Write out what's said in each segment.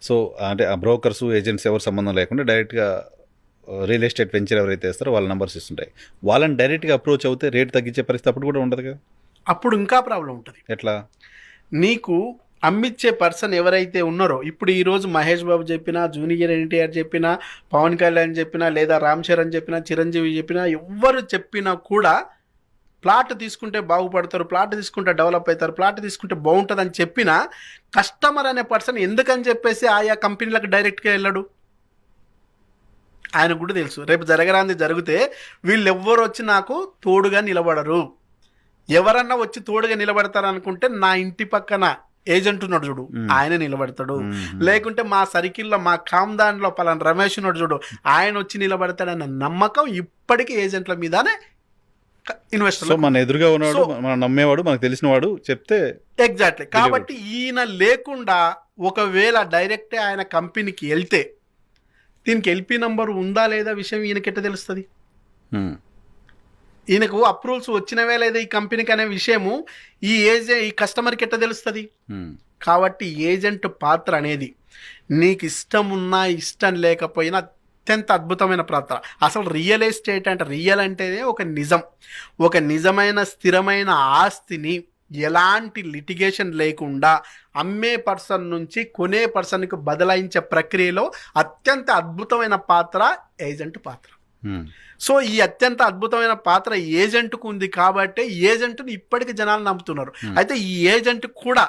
So అంటే ఆ brokers agents ఎవరు సంబంధం లేకుండా డైరెక్ట్గా రియల్ ఎస్టేట్ వెంచర్ ఎవరైతే వేస్తారో వాళ్ళ నెంబర్స్ ఇస్తుంటాయి. వాళ్ళని డైరెక్ట్గా అప్రోచ్ అవుతే రేట్ తగ్గించే పరిస్థితి అప్పుడు కూడా ఉండదు కదా? అప్పుడు ఇంకా ప్రాబ్లం ఉంటుంది. ఎట్లా? నీకు అమ్మిచ్చే పర్సన్ ఎవరైతే ఉన్నారో, ఇప్పుడు ఈరోజు మహేష్ బాబు చెప్పినా, జూనియర్ ఎన్టీఆర్ చెప్పినా, పవన్ కళ్యాణ్ చెప్పినా, లేదా రామ్ చరణ్ చెప్పినా, చిరంజీవి చెప్పినా, ఎవ్వరు చెప్పినా కూడా ప్లాట్ తీసుకుంటే బాగుపడతారు, ప్లాట్ తీసుకుంటే డెవలప్ అవుతారు, ప్లాట్ తీసుకుంటే బాగుంటుంది అని చెప్పినా కస్టమర్ అనే పర్సన్ ఎందుకని చెప్పేసి ఆయా కంపెనీలకు డైరెక్ట్గా వెళ్ళడు. ఆయన కూడా తెలుసు రేపు జరగరాంది జరిగితే వీళ్ళు ఎవ్వరు వచ్చి నాకు తోడుగా నిలబడరు. ఎవరన్నా వచ్చి తోడుగా నిలబడతారు అనుకుంటే నా ఇంటి పక్కన ఏజెంట్ ఉన్నాడు చూడు, ఆయన నిలబడతాడు. లేకుంటే మా సర్కిల్లో మా కామ్దాన్లో పలానా రమేష్ ఉన్నాడు చూడు, ఆయన వచ్చి నిలబడతాడన్న నమ్మకం ఇప్పటికీ ఏజెంట్ల మీదనే ఇన్వెస్టర్. సో మన ఎదురుగా ఉన్నాడు, మనం నమ్మేవాడు, మనకు తెలిసిన వాడు చెప్తే ఎగ్జాక్ట్లీ. కాబట్టి ఈయన లేకుండా ఒకవేళ డైరెక్టే ఆయన కంపెనీకి వెళ్తే దీనికి ఎల్పీ నంబర్ ఉందా లేదా విషయం ఈయనకెట్ట తెలుస్తుంది? ఈయనకు అప్రూవల్స్ వచ్చినవే లేదా ఈ కంపెనీకి అనే విషయము ఈ కస్టమర్కి ఎట్ట తెలుస్తుంది? కాబట్టి ఏజెంట్ పాత్ర అనేది నీకు ఇష్టం ఉన్నా ఇష్టం లేకపోయినా అత్యంత అద్భుతమైన పాత్ర. అసలు రియల్ ఎస్టేట్ అంటే రియల్ అంటేనే ఒక నిజం, ఒక నిజమైన స్థిరమైన ఆస్తిని ఎలాంటి లిటిగేషన్ లేకుండా అమ్మే పర్సన్ నుంచి కొనే పర్సన్కి బదలాయించే ప్రక్రియలో అత్యంత అద్భుతమైన పాత్ర ఏజెంట్ పాత్ర. సో ఈ అత్యంత అద్భుతమైన పాత్ర ఏజెంట్కు ఉంది కాబట్టి ఏజెంట్ని ఇప్పటికీ జనాలు నమ్ముతున్నారు. అయితే ఈ ఏజెంట్ కూడా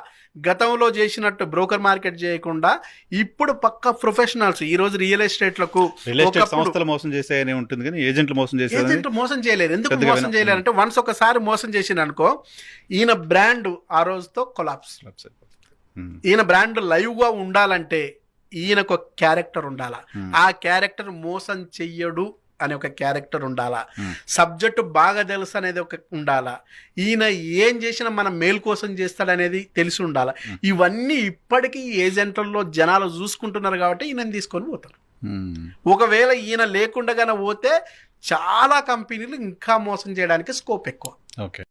గతంలో చేసినట్టు బ్రోకర్ మార్కెట్ చేయకుండా ఇప్పుడు పక్క ప్రొఫెషనల్స్ ఈ రోజు రియల్ ఎస్టేట్లకు సంస్థలు మోసం చేసే ఉంటుంది కానీ ఏజెంట్లు మోసం చేయలేరు. ఎందుకు మోసం చేయలేరు అంటే వన్స్ ఒకసారి మోసం చేసిన అనుకో ఈయన బ్రాండ్ ఆ రోజుతో కొలాప్స్. ఈయన బ్రాండ్ లైవ్గా ఉండాలంటే ఈయనకు ఒక క్యారెక్టర్ ఉండాలా, ఆ క్యారెక్టర్ మోసం చెయ్యడు అనే ఒక క్యారెక్టర్ ఉండాలా, సబ్జెక్టు బాగా తెలుసు అనేది ఒక ఉండాలా, ఈయన ఏం చేసినా మన మేలు కోసం చేస్తాడనేది తెలిసి ఉండాలా. ఇవన్నీ ఇప్పటికీ ఏజెంట్లలో జనాలు చూసుకుంటున్నారు కాబట్టి ఈయన తీసుకొని పోతారు. ఒకవేళ ఈయన లేకుండా పోతే చాలా కంపెనీలు ఇంకా మోసం చేయడానికి స్కోప్ ఎక్కువ. ఓకే.